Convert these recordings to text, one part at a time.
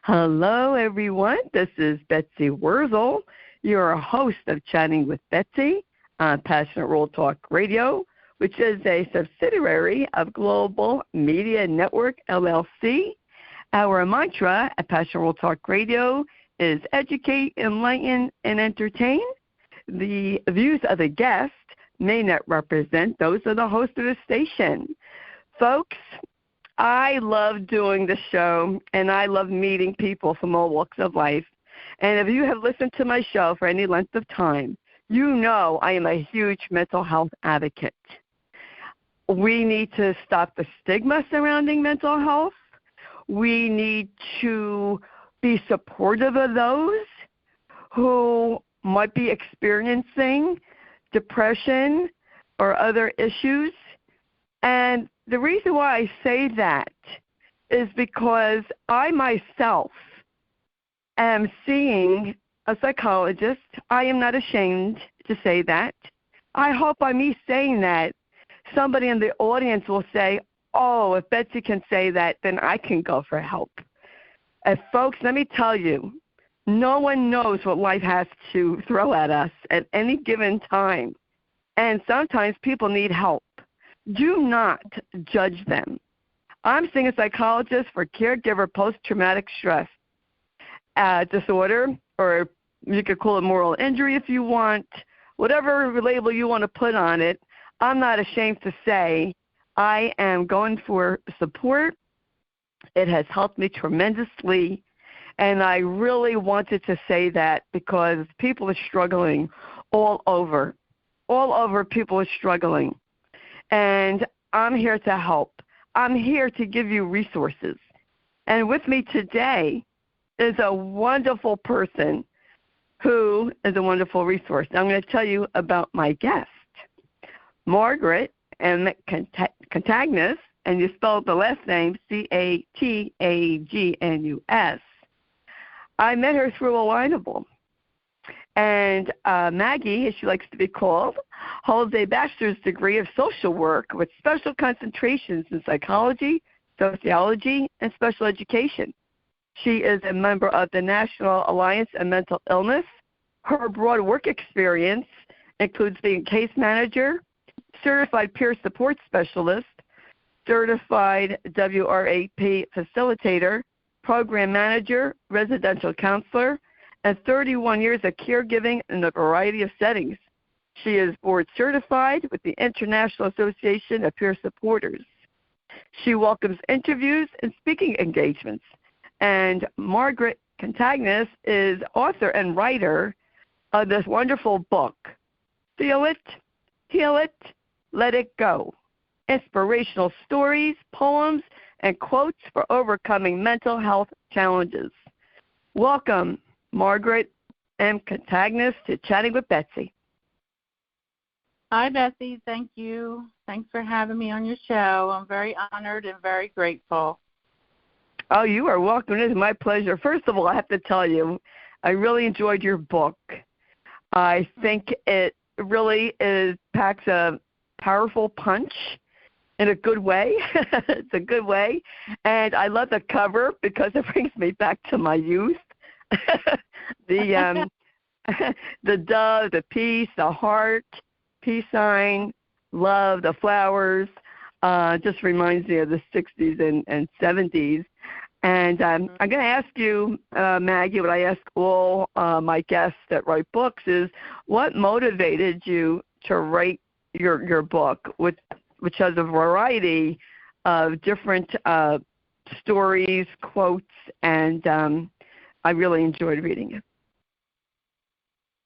Hello, everyone. This is Betsy Wurzel, your host of Chatting with Betsy on Passionate World Talk Radio, which is a subsidiary of Global Media Network, LLC. Our mantra at Passionate World Talk Radio is educate, enlighten, and entertain. The views of the guest may not represent those of the host of the station. Folks, I love doing the show, and I love meeting people from all walks of life. And if you have listened to my show for any length of time, you know I am a huge mental health advocate. We need to stop the stigma surrounding mental health. We need to be supportive of those who might be experiencing depression or other issues. And the reason why I say that is because I myself am seeing a psychologist. I am not ashamed to say that. I hope by me saying that, somebody in the audience will say, oh, if Betsy can say that, then I can go for help. And folks, let me tell you, no one knows what life has to throw at us at any given time. And sometimes people need help. Do not judge them. I'm seeing a psychologist for caregiver post-traumatic stress disorder, or you could call it moral injury if you want, whatever label you want to put on it. I'm not ashamed to say I am going for support. It has helped me tremendously, and I really wanted to say that because people are struggling all over. All over people are struggling. And I'm here to help. I'm here to give you resources. And with me today is a wonderful person who is a wonderful resource. I'm going to tell you about my guest, Margaret M. Contagnus, and you spelled the last name Catagnus. I met her through Alignable. And Maggie, as she likes to be called, holds a bachelor's degree of social work with special concentrations in psychology, sociology, and special education. She is a member of the National Alliance on Mental Illness. Her broad work experience includes being case manager, certified peer support specialist, certified WRAP facilitator, program manager, residential counselor, and 31 years of caregiving in a variety of settings. She is board certified with the International Association of Peer Supporters. She welcomes interviews and speaking engagements. And Margaret Contagnus is author and writer of this wonderful book, Feel It, Heal It, Let It Go. Inspirational stories, poems, and quotes for overcoming mental health challenges. Welcome, Margaret M. Contagnus, to Chatting with Betsy. Hi, Betsy. Thank you. Thanks for having me on your show. I'm very honored and very grateful. Oh, you are welcome. It is my pleasure. First of all, I have to tell you, I really enjoyed your book. I think it really packs a powerful punch in a good way. It's a good way. And I love the cover because it brings me back to my youth. The dove, the peace, the heart, peace sign, love, the flowers, just reminds me of the 60s and 70s. And I'm going to ask you, Maggie, what I ask all my guests that write books is, what motivated you to write your book, which has a variety of different stories, quotes, and I really enjoyed reading it.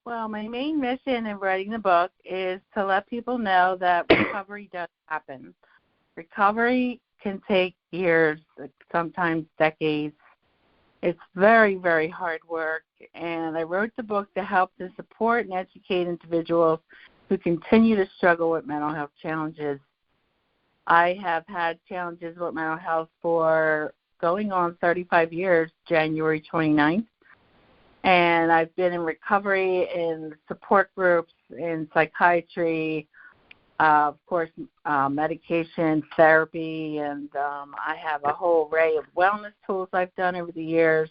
Well, my main mission in writing the book is to let people know that recovery does happen. Recovery can take years, sometimes decades. It's very, very hard work, and I wrote the book to help to support and educate individuals who continue to struggle with mental health challenges. I have had challenges with mental health for going on 35 years, January 29th. And I've been in recovery in support groups, in psychiatry, of course, medication, therapy, and I have a whole array of wellness tools I've done over the years.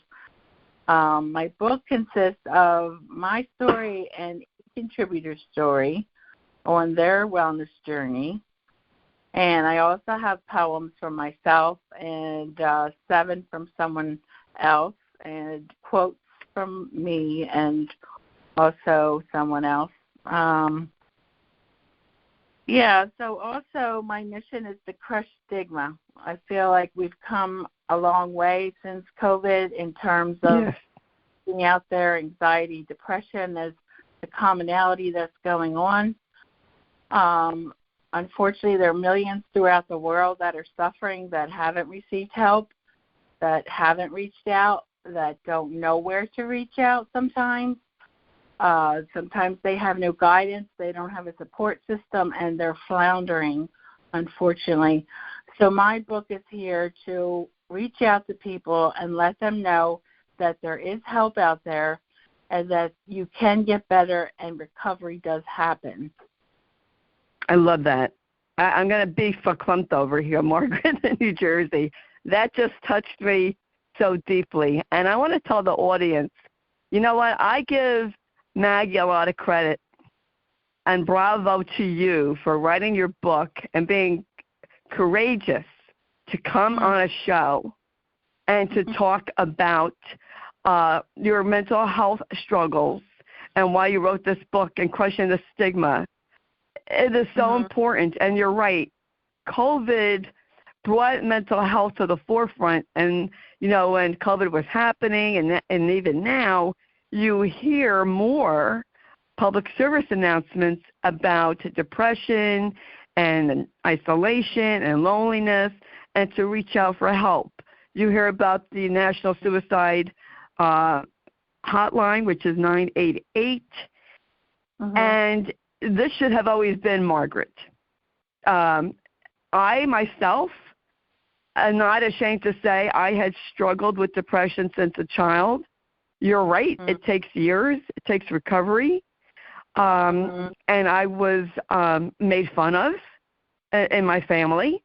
My book consists of my story and a contributor's story on their wellness journey. And I also have poems from myself and 7 from someone else and quotes from me and also someone else. So also my mission is to crush stigma. I feel like we've come a long way since COVID in terms of being out there, anxiety, depression. There's the commonality that's going on. Unfortunately, there are millions throughout the world that are suffering, that haven't received help, that haven't reached out, that don't know where to reach out sometimes. Sometimes they have no guidance, they don't have a support system, and they're floundering, unfortunately. So my book is here to reach out to people and let them know that there is help out there and that you can get better and recovery does happen. I love that. I'm going to be verklempt over here, Margaret, in New Jersey. That just touched me so deeply. And I want to tell the audience, you know what? I give Maggie a lot of credit, and bravo to you for writing your book and being courageous to come on a show and to talk about your mental health struggles and why you wrote this book and crushing the stigma. It is so important, and you're right. COVID brought mental health to the forefront, and, you know, when COVID was happening and even now, you hear more public service announcements about depression and isolation and loneliness and to reach out for help. You hear about the National Suicide Hotline, which is 988, and this should have always been Margaret. I myself am not ashamed to say I had struggled with depression since a child. You're right. It takes years. It takes recovery. And I was made fun of in my family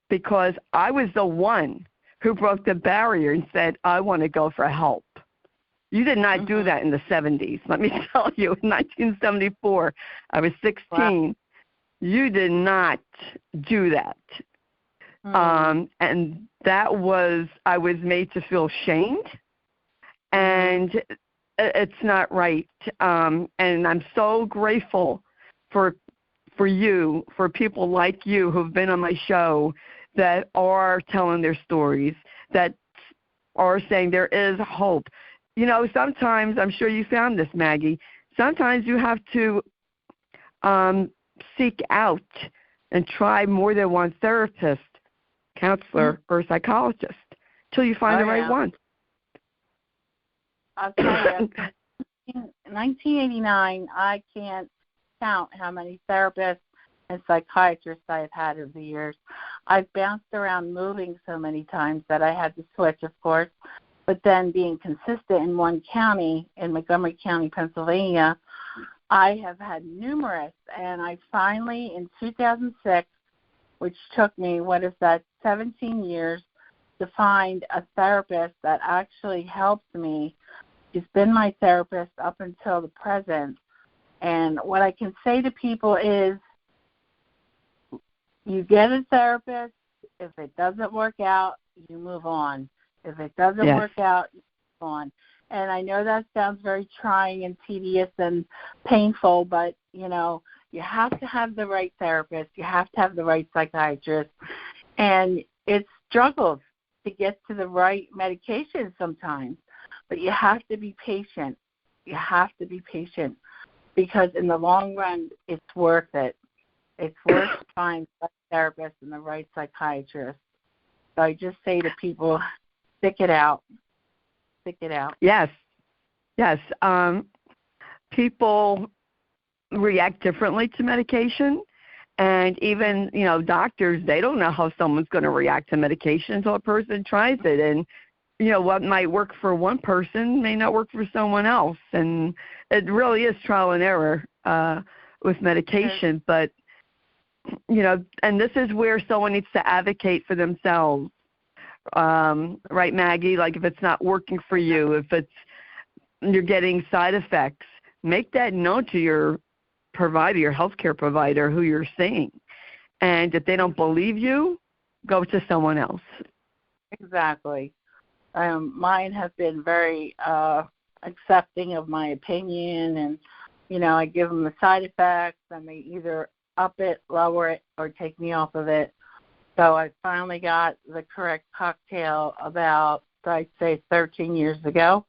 because I was the one who broke the barrier and said, I want to go for help. You did not do that in the 70s. Let me tell you, in 1974, I was 16. Wow. You did not do that. And that was, I was made to feel shamed, and it's not right. And I'm so grateful for you, for people like you who've been on my show that are telling their stories, that are saying there is hope. You know, sometimes, I'm sure you found this, Maggie, sometimes you have to seek out and try more than one therapist, counselor, or psychologist till you find the right one. I'll tell you, in 1989, I can't count how many therapists and psychiatrists I've had over the years. I've bounced around moving so many times that I had to switch, of course. But then being consistent in one county, in Montgomery County, Pennsylvania, I have had numerous. And I finally, in 2006, which took me, 17 years, to find a therapist that actually helps me. She's been my therapist up until the present. And what I can say to people is, you get a therapist. If it doesn't work out, you move on. If it doesn't work out, you move on. And I know that sounds very trying and tedious and painful, but, you know, you have to have the right therapist. You have to have the right psychiatrist. And it struggles to get to the right medication sometimes. But you have to be patient. You have to be patient because in the long run, it's worth it. It's worth to find the right therapist and the right psychiatrist. So I just say to people, stick it out. Stick it out. Yes. People react differently to medication. And even, you know, doctors, they don't know how someone's going to react to medication until a person tries it. And, you know, what might work for one person may not work for someone else. And it really is trial and error with medication. But, you know, and this is where someone needs to advocate for themselves. Right, Maggie? Like if it's not working for you, if it's you're getting side effects, make that known to your provider, your healthcare provider who you're seeing. And if they don't believe you, go to someone else. Exactly. Mine have been very accepting of my opinion, and, I give them the side effects, and they either up it, lower it, or take me off of it. So I finally got the correct cocktail about, I'd say, 13 years ago.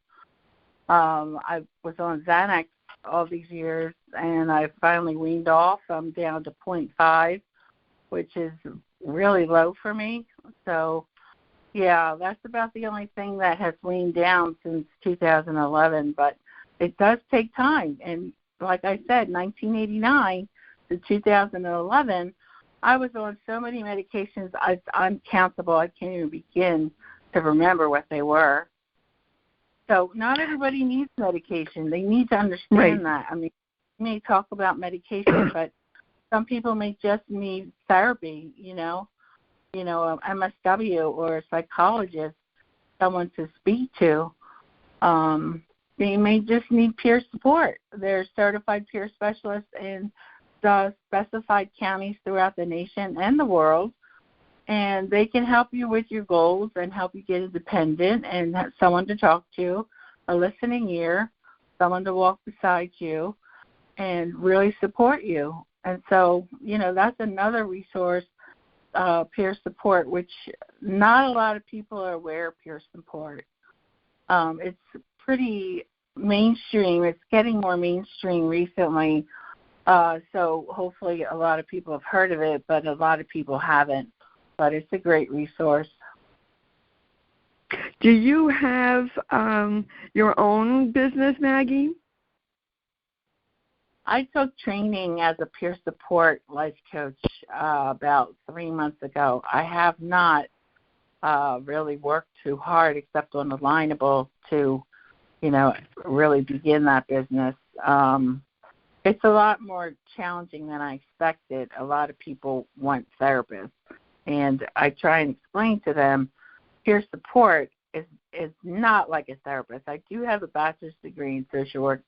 I was on Xanax all these years, and I finally weaned off. I'm down to 0.5, which is really low for me. So, yeah, that's about the only thing that has weaned down since 2011. But it does take time. And like I said, 1989 to 2011, I was on so many medications, it's uncountable. I can't even begin to remember what they were. So not everybody needs medication. They need to understand that. I mean, we may talk about medication, but some people may just need therapy, a MSW or a psychologist, someone to speak to. They may just need peer support. They're certified peer specialists in the specified counties throughout the nation and the world, and they can help you with your goals and help you get independent and have someone to talk to, a listening ear, someone to walk beside you, and really support you. And so, that's another resource, peer support, which not a lot of people are aware of peer support. It's pretty mainstream. It's getting more mainstream recently. So hopefully a lot of people have heard of it, but a lot of people haven't. But it's a great resource. Do you have your own business, Maggie? I took training as a peer support life coach about 3 months ago. I have not really worked too hard except on Alignable to, really begin that business. It's a lot more challenging than I expected. A lot of people want therapists, and I try and explain to them peer support is not like a therapist. I do have a bachelor's degree in social work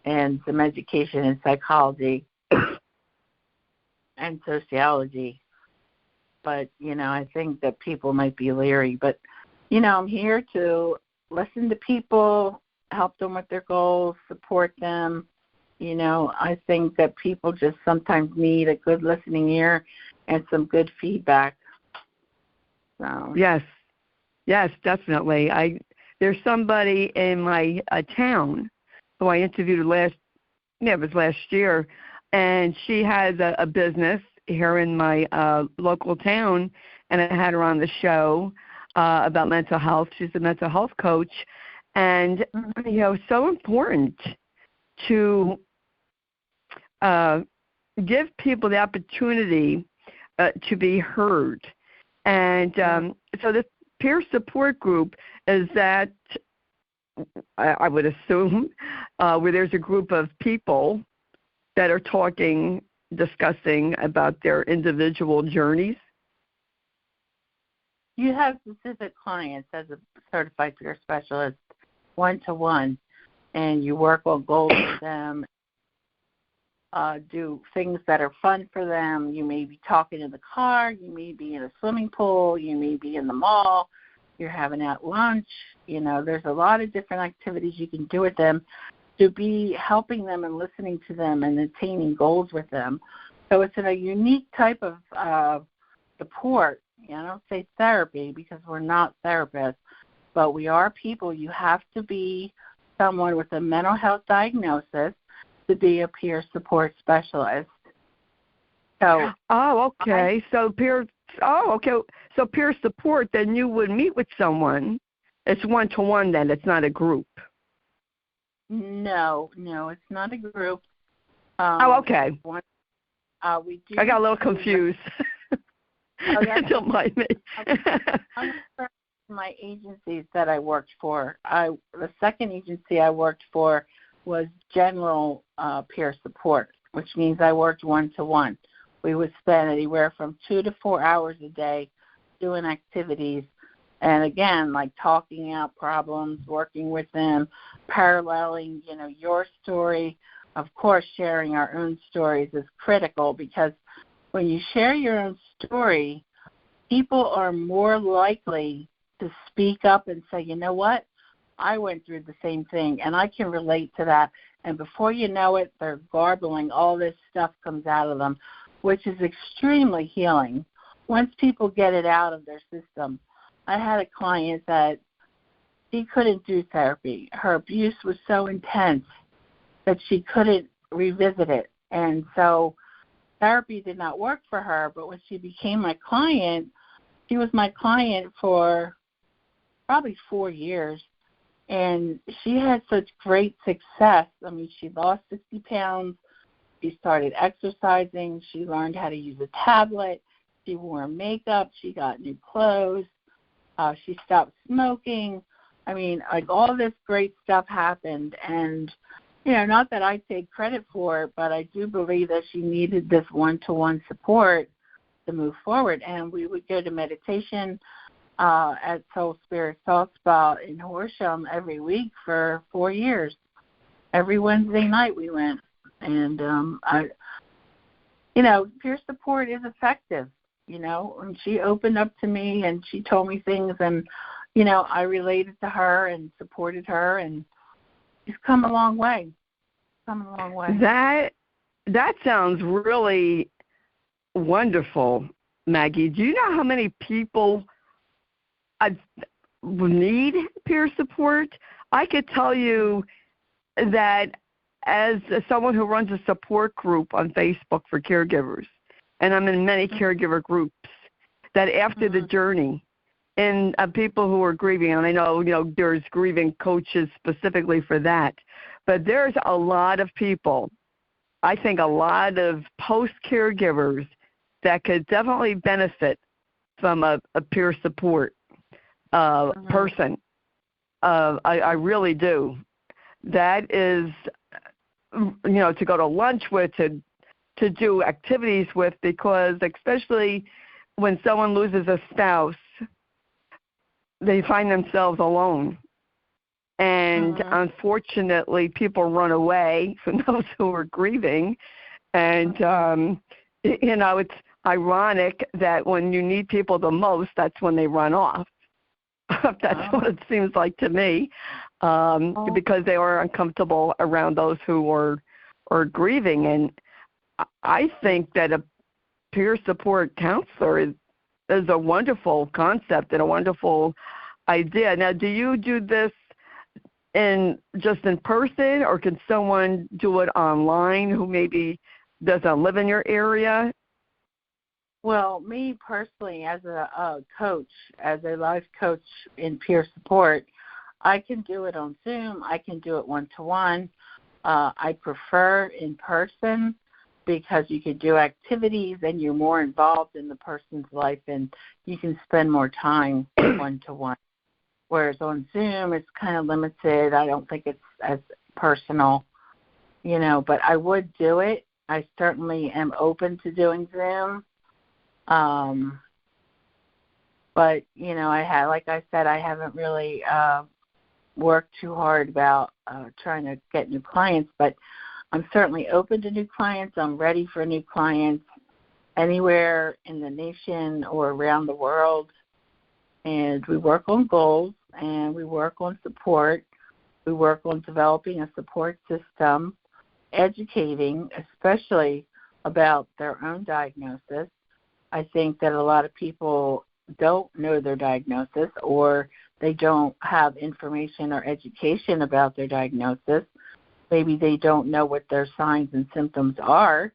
and some education in psychology and sociology, but, I think that people might be leery. But, I'm here to listen to people, help them with their goals, support them. I think that people just sometimes need a good listening ear and some good feedback. So. Yes, definitely. There's somebody in my town who I interviewed last year, and she has a business here in my local town, and I had her on the show about mental health. She's a mental health coach, and so important to give people the opportunity to be heard. And so this peer support group is that, I would assume, where there's a group of people that are discussing about their individual journeys. You have specific clients as a certified peer specialist, one-to-one, and you work on goals with them, do things that are fun for them. You may be talking in the car, you may be in a swimming pool, you may be in the mall, you're having out lunch. There's a lot of different activities you can do with them to be helping them and listening to them and attaining goals with them. So it's a unique type of support. I don't say therapy because we're not therapists, but we are people. You have to be someone with a mental health diagnosis to be a peer support specialist. So okay. So peer support, then you would meet with someone. It's one-to-one then. It's not a group. No, it's not a group. Okay. We do. I got a little confused. Don't mind me. My agencies that I worked for, the second agency I worked for was general peer support, which means I worked one-to-one. We would spend anywhere from 2 to 4 hours a day doing activities And again, like talking out problems, working with them, paralleling, your story. Of course, sharing our own stories is critical, because when you share your own story, people are more likely to speak up and say, you know what, I went through the same thing, and I can relate to that. And before you know it, they're garbling. All this stuff comes out of them, which is extremely healing once people get it out of their system. I had a client that she couldn't do therapy. Her abuse was so intense that she couldn't revisit it. And so therapy did not work for her. But when she became my client, she was my client for probably 4 years. And she had such great success. I mean, she lost 60 pounds. She started exercising. She learned how to use a tablet. She wore makeup. She got new clothes. She stopped smoking. I mean, like, all this great stuff happened. And, not that I take credit for it, but I do believe that she needed this one-to-one support to move forward. And we would go to meditation at Soul Spirit Salt Spa in Horsham every week for 4 years. Every Wednesday night we went. And, peer support is effective. And she opened up to me and she told me things, and, I related to her and supported her, and she's come a long way. That sounds really wonderful, Maggie. Do you know how many people need peer support? I could tell you that as someone who runs a support group on Facebook for caregivers, and I'm in many caregiver groups, that after the journey, and people who are grieving, and I know, there's grieving coaches specifically for that, but there's a lot of people, I think a lot of post-caregivers that could definitely benefit from a peer support person. I really do. That is, to go to lunch with, to do activities with, because especially when someone loses a spouse, they find themselves alone. And unfortunately, people run away from those who are grieving. And, it's ironic that when you need people the most, that's when they run off. That's what it seems like to me, because they are uncomfortable around those who are grieving. And I think that a peer support counselor is a wonderful concept and a wonderful idea. Now, do you do this just in person, or can someone do it online who maybe doesn't live in your area? Well, me personally, as a coach, as a life coach in peer support, I can do it on Zoom. I can do it one-to-one. I prefer in person, because you can do activities and you're more involved in the person's life, and you can spend more time one-to-one. Whereas on Zoom, it's kind of limited. I don't think it's as personal, but I would do it. I certainly am open to doing Zoom. But, like I said, I haven't really worked too hard about trying to get new clients, but I'm certainly open to new clients. I'm ready for new clients anywhere in the nation or around the world. And we work on goals, and we work on support. We work on developing a support system, educating, especially about their own diagnosis. I think that a lot of people don't know their diagnosis, or they don't have information or education about their diagnosis. Maybe they don't know what their signs and symptoms are,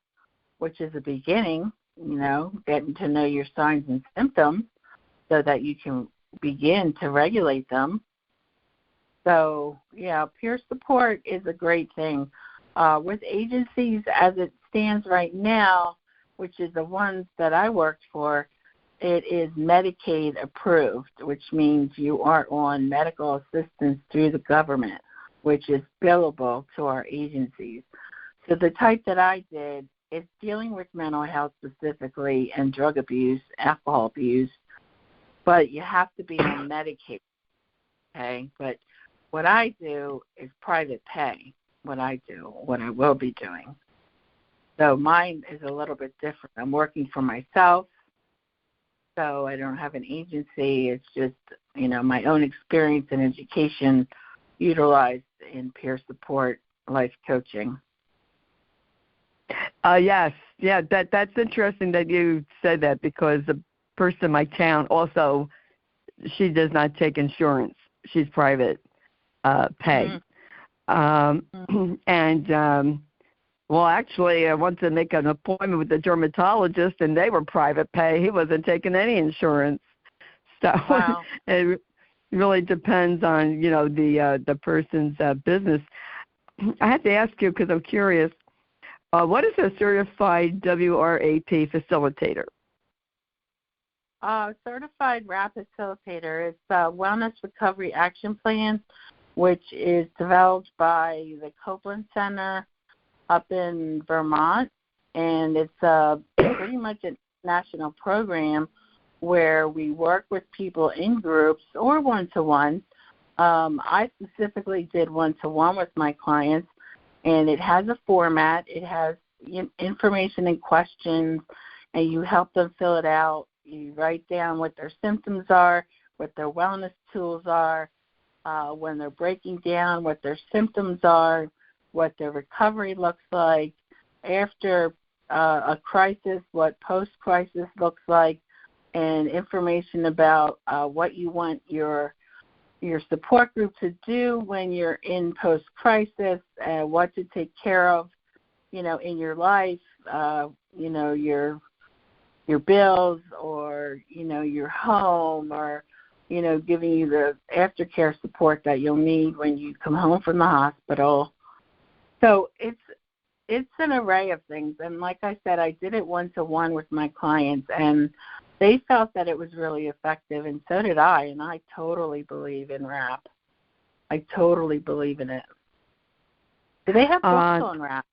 which is a beginning, getting to know your signs and symptoms so that you can begin to regulate them. So, peer support is a great thing. With agencies as it stands right now, which is the ones that I worked for, it is Medicaid approved, which means you are on medical assistance through the government, which is billable to our agencies. So the type that I did is dealing with mental health specifically and drug abuse, alcohol abuse. but you have to be on medication, okay? But what I do is private pay, what I will be doing. So mine is a little bit different. I'm working for myself, so I don't have an agency. It's just, my own experience and education utilized in peer support, life coaching. Yes. Yeah, that's interesting that you said that, because the person in my town also, she does not take insurance. She's private pay. And, well, actually, I wanted to make an appointment with the dermatologist, and they were private pay. He wasn't taking any insurance. So wow. It really depends on, the person's business. I have to ask you, because I'm curious, what is a certified WRAP facilitator? Certified RAP facilitator is a Wellness Recovery Action Plan, which is developed by the Copeland Center up in Vermont, and it's pretty much a national program where we work with people in groups or one-to-one. I specifically did one-to-one with my clients, and it has a format. It has information and questions, and you help them fill it out. You write down what their symptoms are, what their wellness tools are, when they're breaking down, what their symptoms are, what their recovery looks like, after a crisis, what post-crisis looks like, and information about what you want your support group to do when you're in post-crisis, what to take care of, in your life, your bills, or, your home, or, giving you the aftercare support that you'll need when you come home from the hospital. So it's an array of things. And like I said, I did it one-to-one with my clients, and they felt that it was really effective, and so did I, and I totally believe in RAP. I totally believe in it. Do they have books on RAP?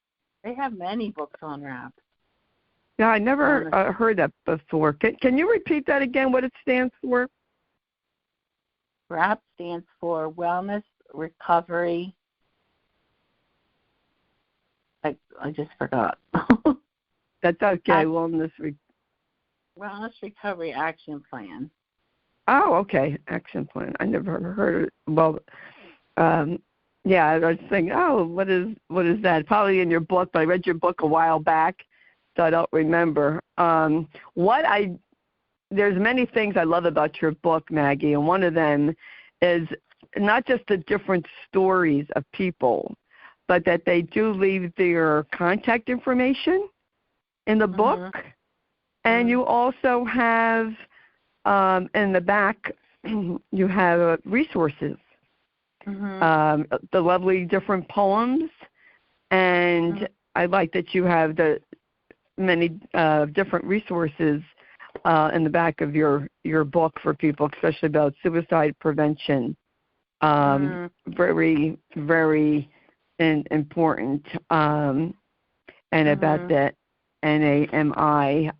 They have many books on RAP. Yeah, I never heard that before. Can you repeat that again, what it stands for? RAP stands for Wellness Recovery. I just forgot. That's okay. Wellness Recovery Action Plan. Oh, okay. Action plan. I never heard of it. Well, yeah, I was thinking, what is that? Probably in your book, but I read your book a while back, so I don't remember. There's many things I love about your book, Maggie, and one of them is not just the different stories of people, but that they do leave their contact information in the book. And you also have, in the back, you have resources, the lovely different poems, and I like that you have the many different resources in the back of your book for people, especially about suicide prevention. Very, very important, and about the NAMI,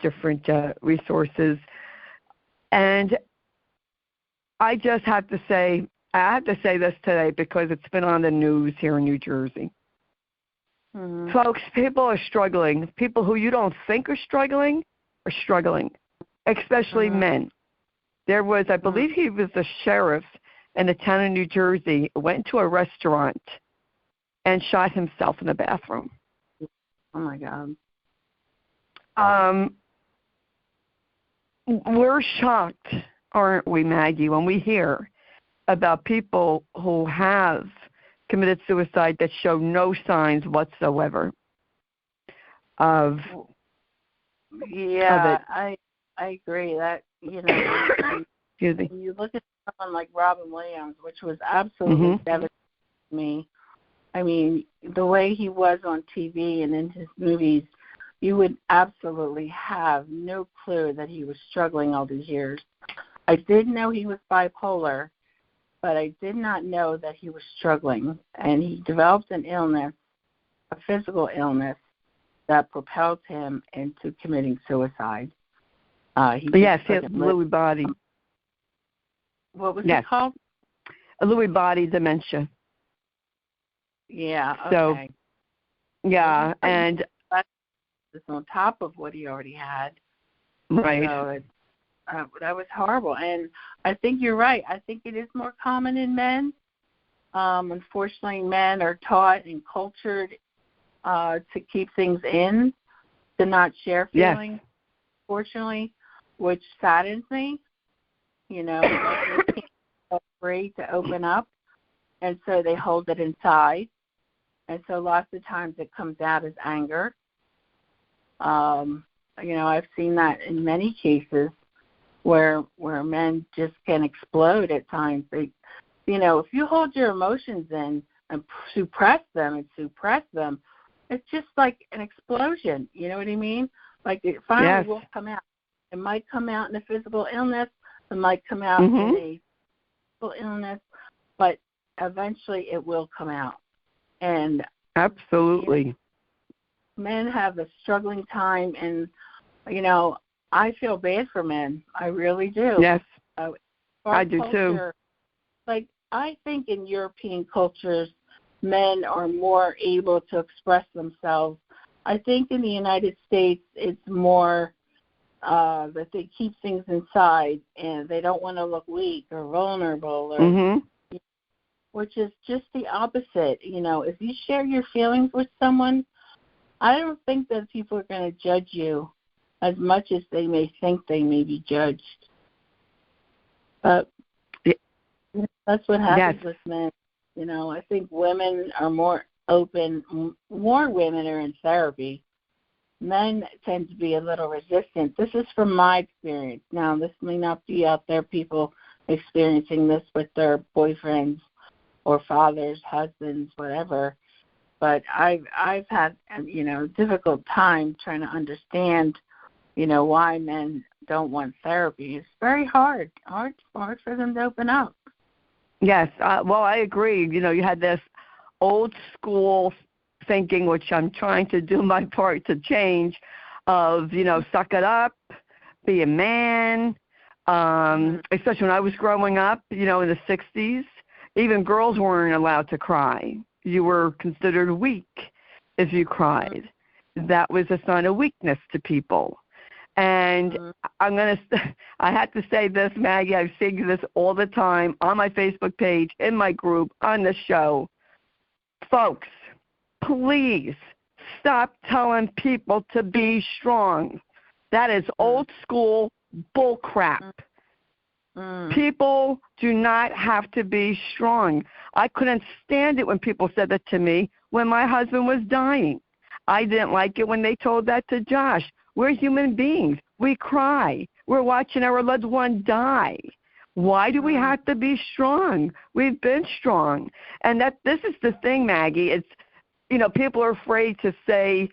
different resources. And I just have to say, this today because it's been on the news here in New Jersey. Folks, people are struggling. People who you don't think are struggling, especially men. There was, I believe he was the sheriff in the town of New Jersey, went to a restaurant and shot himself in the bathroom. Oh, my God. We're shocked, aren't we, Maggie, when we hear about people who have committed suicide that show no signs whatsoever of yeah, of it. I agree that, Excuse me. When you look at someone like Robin Williams, which was absolutely devastating to me. I mean, the way he was on TV and in his movies, you would absolutely have no clue that he was struggling all these years. I did know he was bipolar, but I did not know that he was struggling. And he developed an illness, a physical illness, that propelled him into committing suicide. He had Lewy body. What was it called? Lewy body dementia. Yeah. So, Okay. yeah, and it's on top of what he already had. Right. So that was horrible. And I think you're right. I think it is more common in men. Unfortunately, men are taught and cultured to keep things in, to not share feelings, yes. fortunately, which saddens me. You know, they can't feel free to open up, and so they hold it inside. And so lots of times it comes out as anger. You know, I've seen that in many cases where men just can explode at times. They, you know, if you hold your emotions in and suppress them, it's just like an explosion. You know what I mean? Like it finally will come out. It might come out in a physical illness. It might come out in a physical illness, but eventually it will come out. And absolutely, you know, men have a struggling time, and you know, I feel bad for men. I really do. Yes, I do culture, too. Like I think in European cultures, men are more able to express themselves. I think in the United States, it's more that they keep things inside and they don't want to look weak or vulnerable, or which is just the opposite. You know, if you share your feelings with someone, I don't think that people are going to judge you as much as they may think they may be judged. But that's what happens with men. You know, I think women are more open. More women are in therapy. Men tend to be a little resistant. This is from my experience. Now, this may not be out there, people experiencing this with their boyfriends or fathers, husbands, whatever. But I've had, you know, a difficult time trying to understand, you know, why men don't want therapy. It's very hard for them to open up. Yes, well, I agree. You know, you had this old school thinking, which I'm trying to do my part to change, of, you know, suck it up, be a man, especially when I was growing up, you know, in the 60s. Even girls weren't allowed to cry. You were considered weak if you cried. That was a sign of weakness to people. And I had to say this, Maggie, I've seen this all the time on my Facebook page, in my group, on the show. Folks, please stop telling people to be strong. That is old school bull crap. People do not have to be strong. I couldn't stand it when people said that to me when my husband was dying. I didn't like it when they told that to Josh. We're human beings. We cry. We're watching our loved one die. Why do we have to be strong? We've been strong. And this is the thing, Maggie. It's, you know, people are afraid to say,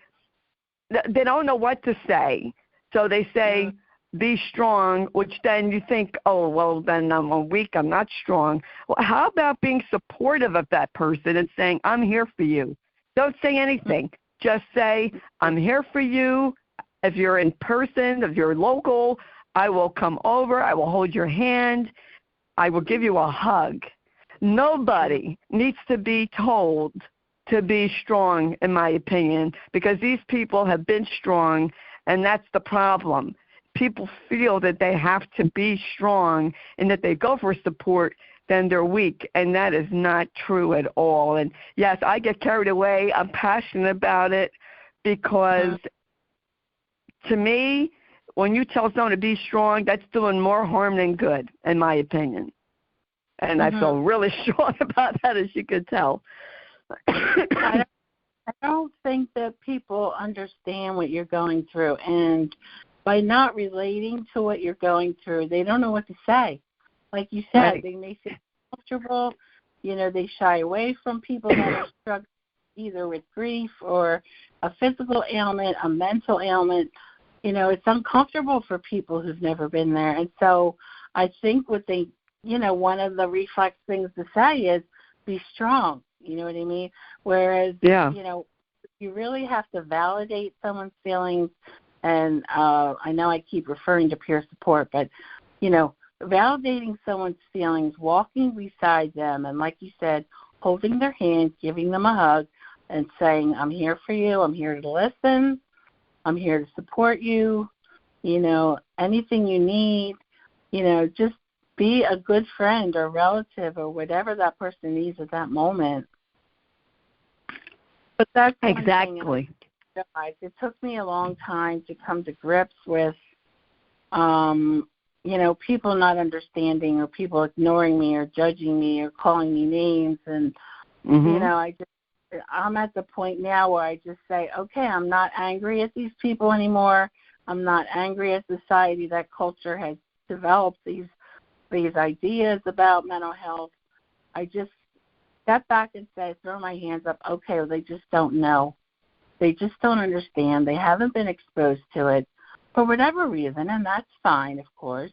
they don't know what to say. So they say, be strong, which then you think, oh, well, then I'm weak, I'm not strong. Well, how about being supportive of that person and saying, I'm here for you? Don't say anything. Just say, I'm here for you. If you're in person, if you're local, I will come over. I will hold your hand. I will give you a hug. Nobody needs to be told to be strong, in my opinion, because these people have been strong, and that's the problem. People feel that they have to be strong and that they go for support, then they're weak, and that is not true at all. And, yes, I get carried away. I'm passionate about it because, to me, when you tell someone to be strong, that's doing more harm than good, in my opinion. And I feel really strong about that, as you could tell. I don't think that people understand what you're going through, and by not relating to what you're going through, they don't know what to say. Like you said, they may feel comfortable. You know, they shy away from people that are struggling either with grief or a physical ailment, a mental ailment. You know, it's uncomfortable for people who've never been there. And so I think what they, you know, one of the reflex things to say is be strong. You know what I mean? Whereas, you know, you really have to validate someone's feelings. And I know I keep referring to peer support, but, you know, validating someone's feelings, walking beside them, and like you said, holding their hand, giving them a hug, and saying, I'm here for you, I'm here to listen, I'm here to support you, anything you need, just be a good friend or relative or whatever that person needs at that moment. But that's exactly. It took me a long time to come to grips with, people not understanding or people ignoring me or judging me or calling me names. And, I'm at the point now where I just say, okay, I'm not angry at these people anymore. I'm not angry at society. That culture has developed these ideas about mental health. I just step back and say, throw my hands up, okay, well, they just don't know. They just don't understand. They haven't been exposed to it for whatever reason, and that's fine, of course.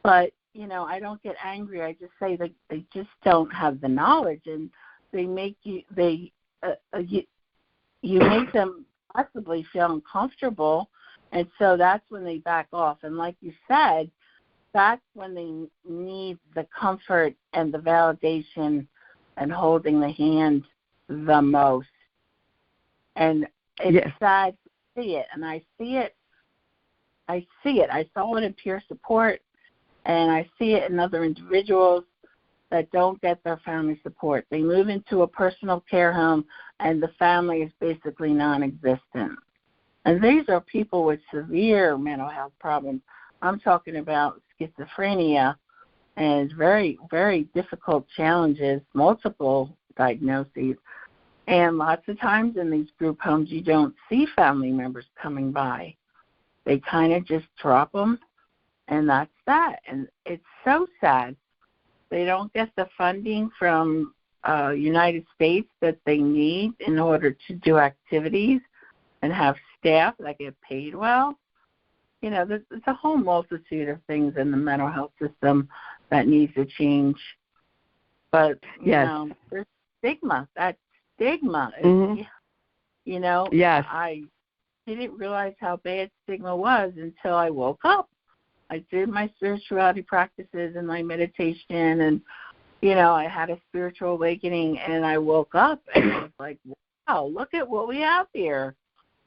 But, I don't get angry. I just say that they just don't have the knowledge, and they make you make them possibly feel uncomfortable, and so that's when they back off. And like you said, that's when they need the comfort and the validation and holding the hand the most. And it's sad to see it, and I see it. I saw it in peer support, and I see it in other individuals that don't get their family support. They move into a personal care home, and the family is basically non-existent. And these are people with severe mental health problems. I'm talking about schizophrenia and very, very difficult challenges, multiple diagnoses. And lots of times in these group homes, you don't see family members coming by. They kind of just drop them, and that's that. And it's so sad. They don't get the funding from United States that they need in order to do activities and have staff that get paid well. There's a whole multitude of things in the mental health system that needs to change. But, there's stigma. That stigma is, Yes. I didn't realize how bad stigma was until I woke up. I did my spirituality practices and my meditation, and, I had a spiritual awakening, and I woke up, and I was like, wow, look at what we have here,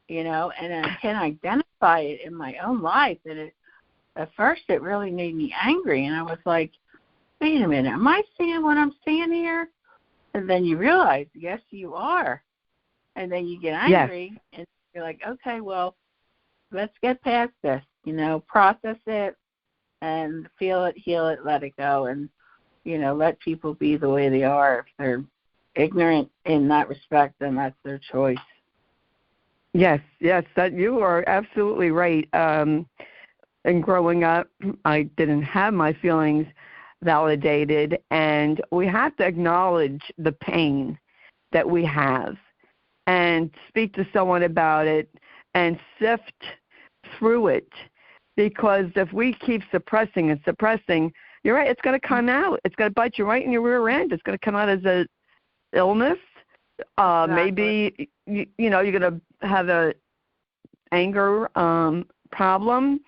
and I can identify it in my own life. And at first it really made me angry, and I was like, wait a minute, am I seeing what I'm seeing here? And then you realize, yes, you are. And then you get angry, and you're like, okay, well, let's get past this, process it and feel it, heal it, let it go, and, let people be the way they are. If they're ignorant in that respect, then that's their choice. Yes, that you are absolutely right. And growing up, I didn't have my feelings validated, and we have to acknowledge the pain that we have and speak to someone about it and sift through it, because if we keep suppressing, you're right, it's going to come out. It's going to bite you right in your rear end. It's going to come out as a illness. Exactly. Maybe, you're going to have a anger problem.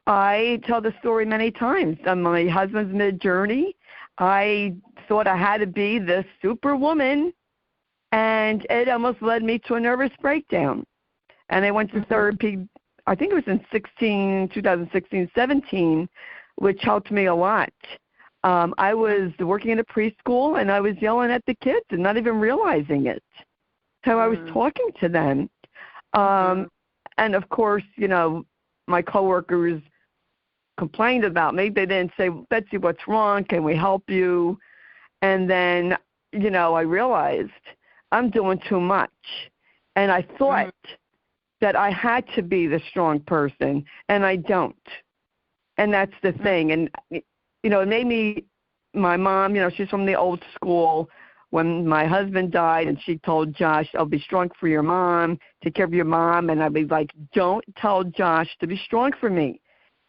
I tell the story many times. On my husband's mid-journey, I thought I had to be this superwoman, and it almost led me to a nervous breakdown. And I went to therapy, I think it was in 2016, 17, which helped me a lot. I was working in a preschool, and I was yelling at the kids and not even realizing it. So I was talking to them. And, of course, my coworkers complained about me. They didn't say, Betsy, what's wrong? Can we help you? And then, I realized I'm doing too much. And I thought that I had to be the strong person, and I don't. And that's the thing. And, it made me, my mom, she's from the old school. When my husband died, and she told Josh, I'll be strong for your mom, take care of your mom. And I'd be like, don't tell Josh to be strong for me.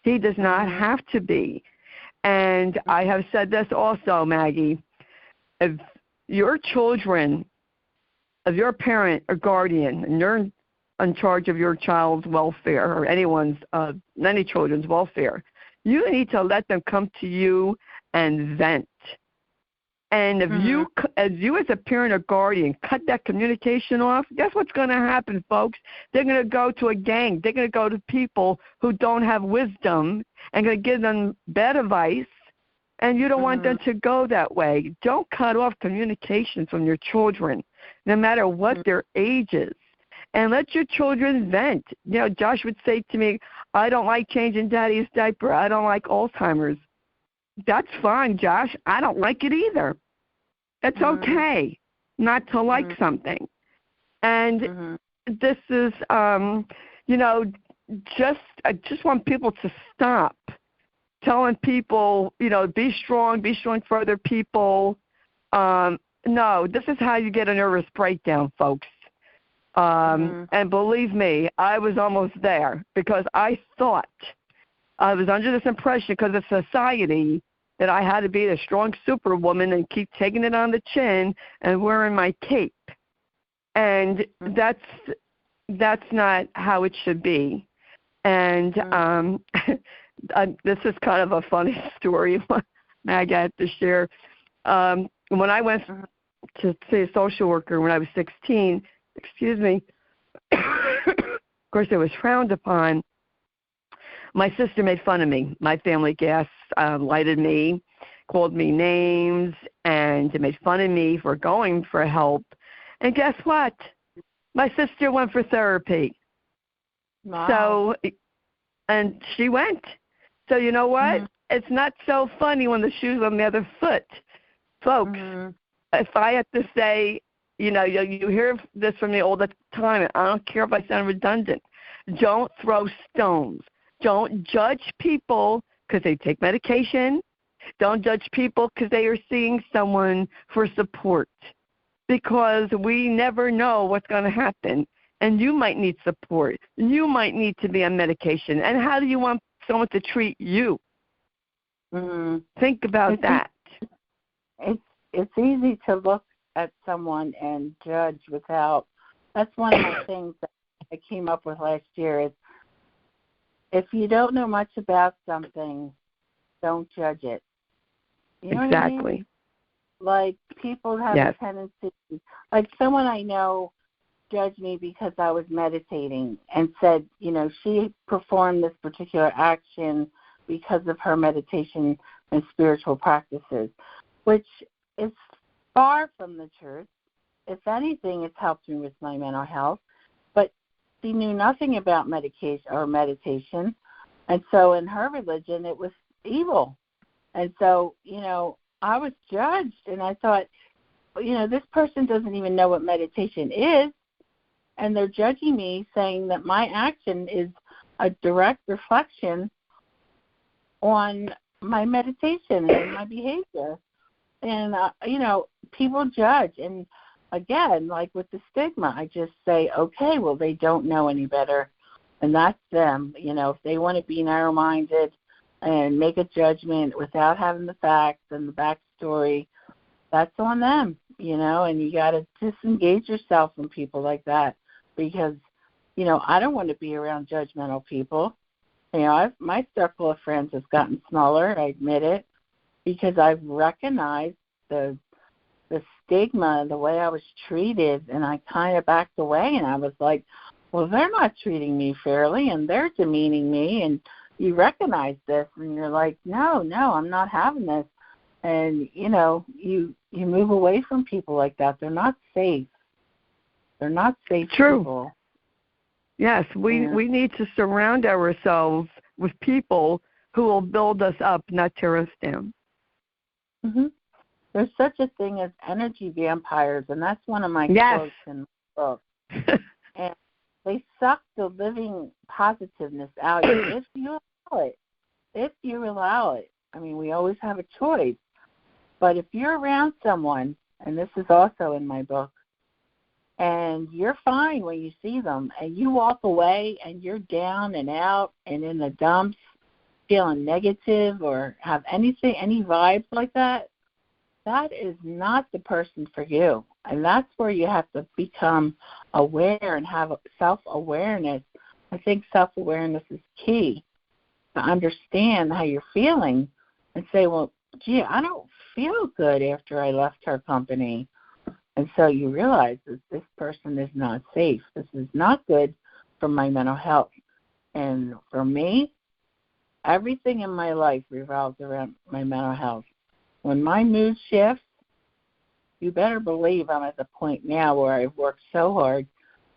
He does not have to be. And I have said this also, Maggie. If your children, if you're a parent or guardian, and you're in charge of your child's welfare or any children's welfare, You need to let them come to you and vent. And if you, as a parent or guardian, cut that communication off, guess what's going to happen, folks? They're going to go to a gang. They're going to go to people who don't have wisdom and going to give them bad advice, and you don't want them to go that way. Don't cut off communication from your children, no matter what their age is. And let your children vent. You know, Josh would say to me, I don't like changing Daddy's diaper. I don't like Alzheimer's. That's fine, Josh. I don't like it either. It's okay not to like something. And this is, you know, I just want people to stop telling people, you know, be strong for other people. No, this is how you get a nervous breakdown, folks. And believe me, I was almost there because I thought I was under this impression because of society that I had to be the strong superwoman and keep taking it on the chin and wearing my cape. And that's not how it should be. And this is kind of a funny story I got to share. When I went to see a social worker when I was 16, of course it was frowned upon. My sister made fun of me. My family gaslighted me, called me names, and made fun of me for going for help. And guess what? My sister went for therapy. Wow. So, and she went. So you know what? It's not so funny when the shoe's on the other foot. Folks, if I have to say, you know, you hear this from me all the time, and I don't care if I sound redundant. Don't throw stones. Don't judge people because they take medication. Don't judge people because they are seeing someone for support, because we never know what's going to happen. And you might need support. You might need to be on medication. And how do you want someone to treat you? Think about that. It's easy to look at someone and judge without. That's one of my things that I came up with last year is, if you don't know much about something, don't judge it. You know exactly. What I mean? Like, people have a tendency, like someone I know judged me because I was meditating and said, you know, she performed this particular action because of her meditation and spiritual practices, which is far from the truth. If anything, it's helped me with my mental health. She knew nothing about meditation, and so in her religion it was evil. And so, you know, I was judged, and I thought, you know, this person doesn't even know what meditation is, and they're judging me, saying that my action is a direct reflection on my meditation and my behavior. And, you know, people judge, and again, like with the stigma, I just say, okay, well, they don't know any better, and that's them. You know, if they want to be narrow-minded and make a judgment without having the facts and the backstory, that's on them, you know, and you got to disengage yourself from people like that because, you know, I don't want to be around judgmental people. You know, my circle of friends has gotten smaller, I admit it, because I've recognized the stigma, the way I was treated, and I kind of backed away, and I was like, well, they're not treating me fairly, and they're demeaning me, and you recognize this, and you're like, no, I'm not having this. And, you know, you move away from people like that. They're not safe. They're not safe people. Yes, we need to surround ourselves with people who will build us up, not tear us down. There's such a thing as energy vampires, and that's one of my quotes in the book. And they suck the living positiveness out of you if you allow it. If you allow it. I mean, we always have a choice. But if you're around someone, and this is also in my book, and you're fine when you see them, and you walk away and you're down and out and in the dumps, feeling negative or have any vibes like that, that is not the person for you. And that's where you have to become aware and have self-awareness. I think self-awareness is key. to understand how you're feeling and say, well, gee, I don't feel good after I left her company. And so you realize that this person is not safe. This is not good for my mental health. And for me, everything in my life revolves around my mental health. When my mood shifts, you better believe I'm at the point now where I've worked so hard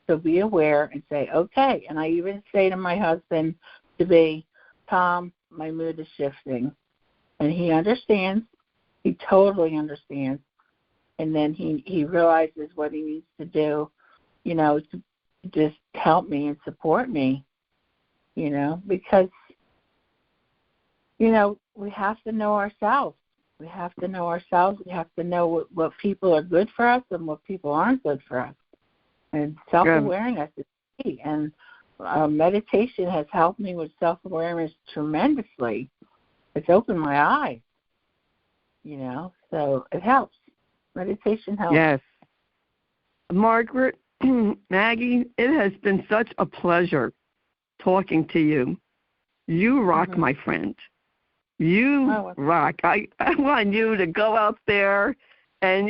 to be aware and say, okay. And I even say to my husband to be, Tom, my mood is shifting. And he understands. He totally understands. And then he realizes what he needs to do, to just help me and support me, because, we have to know ourselves. We have to know ourselves. We have to know what people are good for us and what people aren't good for us. And self-awareness is key. And meditation has helped me with self-awareness tremendously. It's opened my eyes, so it helps. Meditation helps. Yes. Margaret, Maggie, it has been such a pleasure talking to you. You rock, my friend. You rock. I want you to go out there and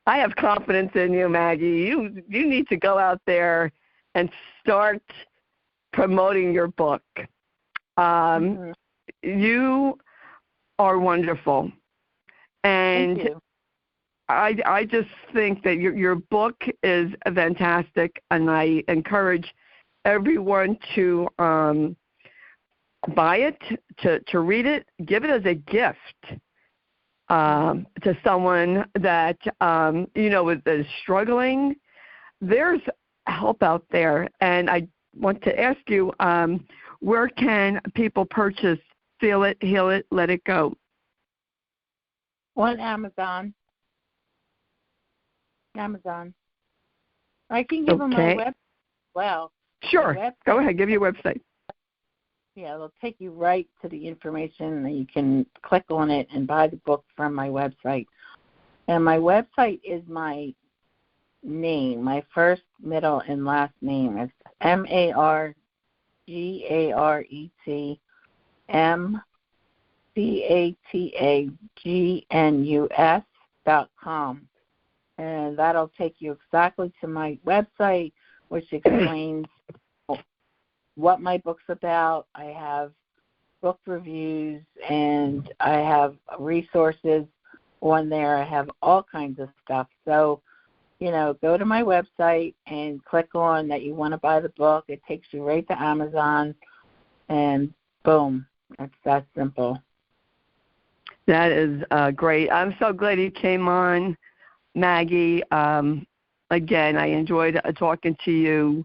I have confidence in you, Maggie. You need to go out there and start promoting your book. You are wonderful. And thank you. I just think that your book is fantastic, and I encourage everyone to buy it, to read it, give it as a gift to someone that, is struggling. There's help out there, and I want to ask you, where can people purchase Feel It, Heal It, Let It Go? On Amazon. I can give them my website as well. Sure. Go ahead. Give your website. Yeah, it'll take you right to the information, and you can click on it and buy the book from my website. And my website is my name, my first, middle, and last name. It's MargaretAgnus.com. And that'll take you exactly to my website, which explains what my book's about. I have book reviews, and I have resources on there. I have all kinds of stuff. So, go to my website and click on that you want to buy the book. It takes you right to Amazon, and boom, it's that simple. That is great. I'm so glad you came on, Maggie. Again, I enjoyed talking to you.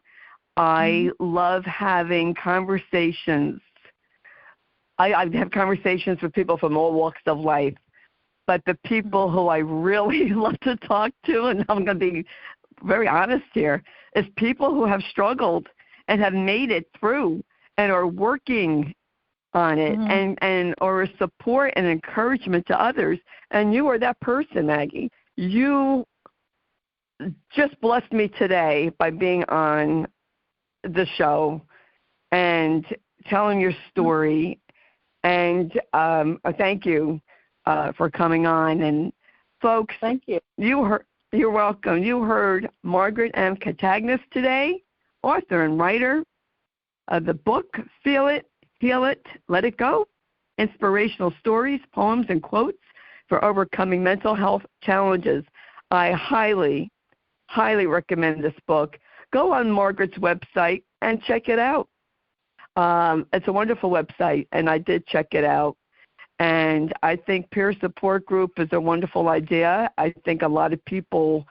I love having conversations. I have conversations with people from all walks of life, but the people who I really love to talk to, and I'm going to be very honest here, is people who have struggled and have made it through and are working on it and or support and encouragement to others. And you are that person, Maggie. You just blessed me today by being on the show and telling your story. And thank you for coming on. And folks, thank you. You're welcome. You heard Margaret M. Catagnis today, author and writer of the book Feel It, Heal It, Let It Go, Inspirational Stories, Poems, and Quotes for Overcoming Mental Health Challenges. I highly, highly recommend this book. Go on Margaret's website and check it out. It's a wonderful website, and I did check it out. And I think peer support group is a wonderful idea. I think a lot of people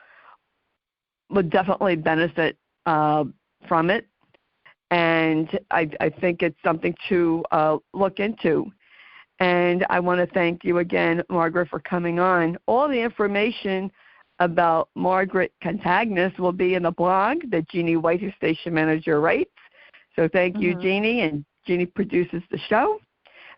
would definitely benefit from it. And I think it's something to look into. And I want to thank you again, Margaret, for coming on. All the information about Margaret Catagnis will be in the blog that Jeannie White, her station manager, writes. So thank you, Jeannie, and Jeannie produces the show.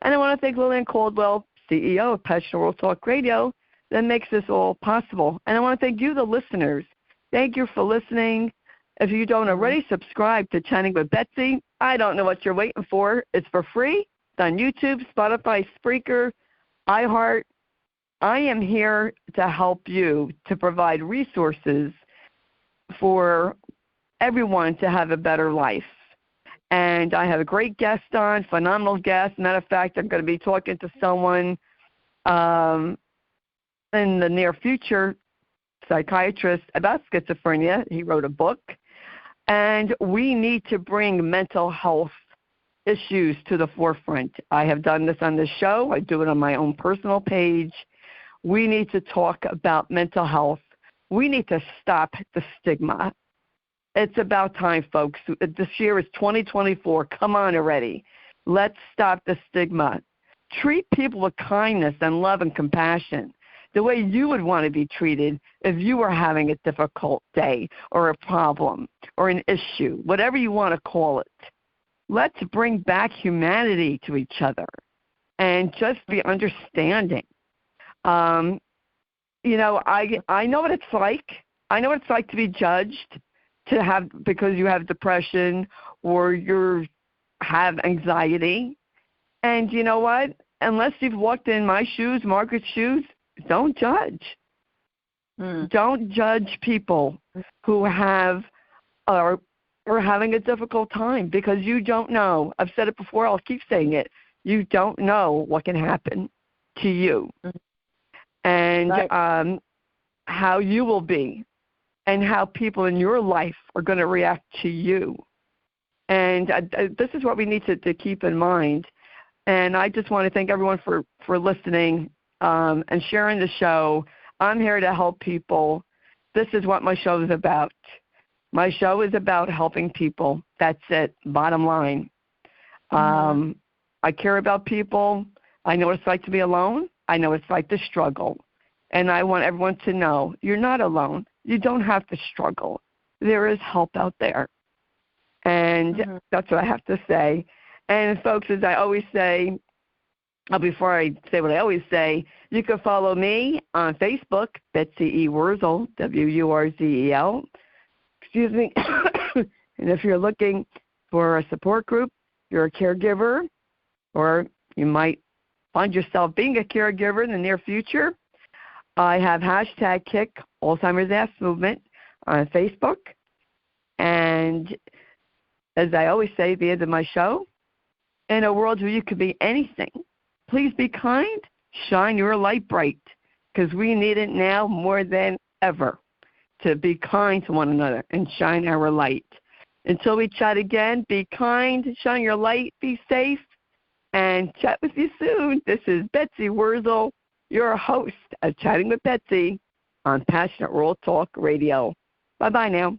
And I want to thank Lillian Caldwell, CEO of Passionate World Talk Radio, that makes this all possible. And I want to thank you, the listeners. Thank you for listening. If you don't already subscribe to Chatting with Betsy, I don't know what you're waiting for. It's for free. It's on YouTube, Spotify, Spreaker, iHeart. I am here to help you, to provide resources for everyone to have a better life. And I have a great guest on, phenomenal guest. Matter of fact, I'm going to be talking to someone in the near future, psychiatrist, about schizophrenia. He wrote a book. And we need to bring mental health issues to the forefront. I have done this on the show. I do it on my own personal page. We need to talk about mental health. We need to stop the stigma. It's about time, folks. This year is 2024. Come on already. Let's stop the stigma. Treat people with kindness and love and compassion, the way you would want to be treated if you were having a difficult day or a problem or an issue, whatever you want to call it. Let's bring back humanity to each other and just be understanding. I know what it's like. I know what it's like to be judged, because you have depression or you have anxiety. And you know what? Unless you've walked in my shoes, Margaret's shoes, don't judge. Don't judge people who are having a difficult time, because you don't know. I've said it before. I'll keep saying it. You don't know what can happen to you, and right. How you will be, and how people in your life are going to react to you. And this is what we need to keep in mind. And I just want to thank everyone for listening and sharing the show. I'm here to help people. This is what my show is about. My show is about helping people. That's it, bottom line. I care about people. I know what it's like to be alone. I know what it's like to struggle. And I want everyone to know you're not alone. You don't have to struggle. There is help out there. And that's what I have to say. And, folks, as I always say, before I say what I always say, you can follow me on Facebook, Betsy E. Wurzel, Wurzel. Excuse me. And if you're looking for a support group, you're a caregiver, or you might find yourself being a caregiver in the near future, I have #Kick Alzheimer's Ass Movement on Facebook. And as I always say at the end of my show, in a world where you could be anything, please be kind, shine your light bright, because we need it now more than ever to be kind to one another and shine our light. Until we chat again, be kind, shine your light, be safe, and chat with you soon. This is Betsy Wurzel, your host of Chatting with Betsy on Passionate World Talk Radio. Bye-bye now.